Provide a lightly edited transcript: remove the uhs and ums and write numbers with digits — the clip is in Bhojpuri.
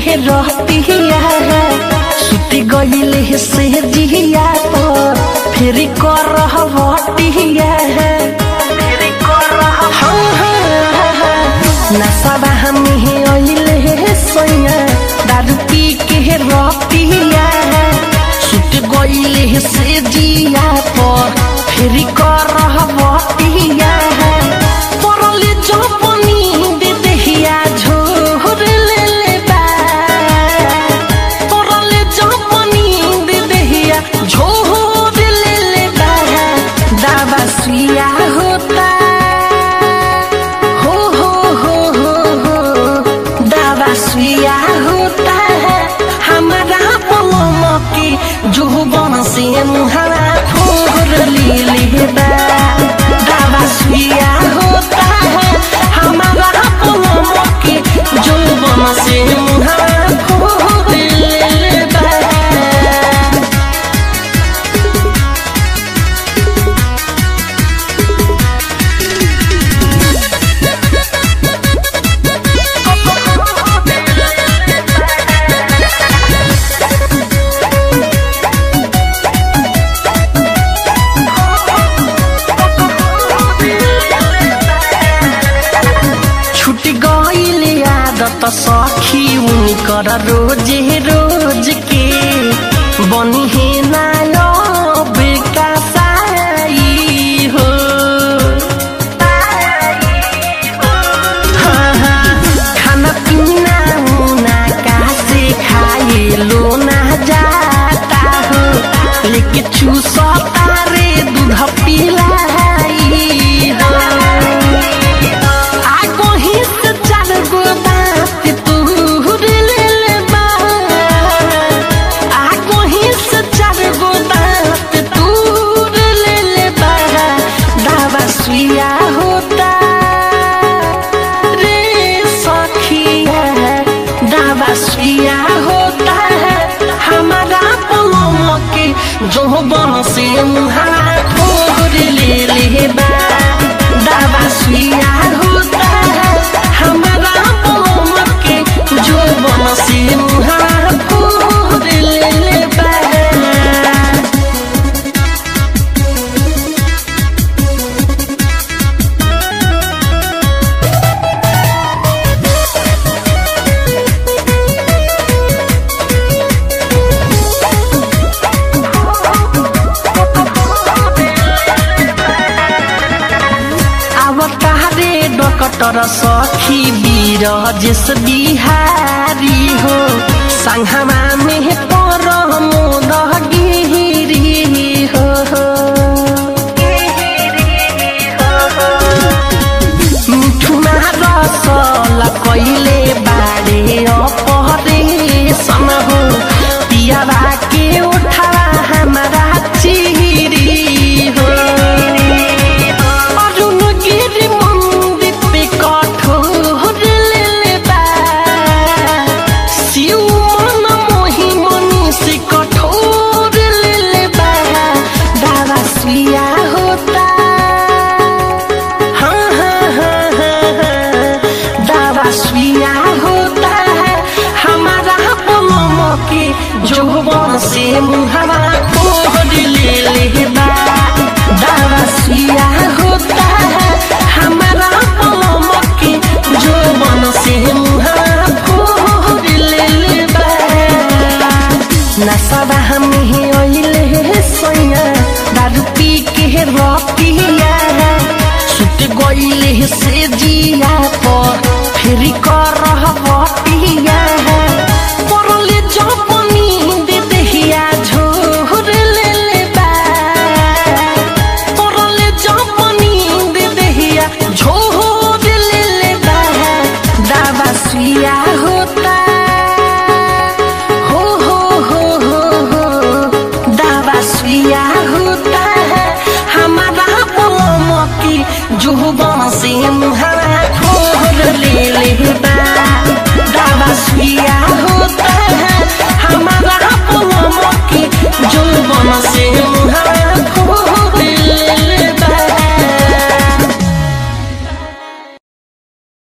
के रहतिया सुत गइले से जिया पर फिर करहवतिया नशा हमें अइले सैया दारू पी के रहतिया सुत गइले से जिया पर फिर करहवतिया परले जपनी दे देहिया झोर ले बा परले जपनी दे देहिया झोर ले बा दावा सुइया होता दावा सुइया होता है हमारा पलम के जो बन से मुहारा फोर ले बा दावा सुइया होता है हमारा पलम के जो बन से मुहारा फोर ले बा सखी उनकर रोजे रोज के बनी है नायो बेकासाई हो खाना पीना मुना कैसे खाए लो ना जाता हो लेके चूसा तारे दूध पिलाई हो आगो ही से चार गो सुइया होता रे सखिया दावा सुइया होता है हमारा पलम के जो बन से मुहारा फोर ले बा दावा सुइया होता है हमारा पलम के जो बन से मुहारा फोर ले बा डॉक्टर सखी बीर जिस बिहारी हो संघमा में परमोद गिरी हो मिठुना रसल कैले बारे ऑपरेशन हो पियावा के उठा हमारा चिरी हो जो बन से मुहारा फोर ले बा दावा सुइया होता है हमारा पलम के जो बन से मुहारा फोर ले बा नशा हमें अइले सैया दारू पी के रहतिया सुत गइले से जिया पर फिर करहवतिया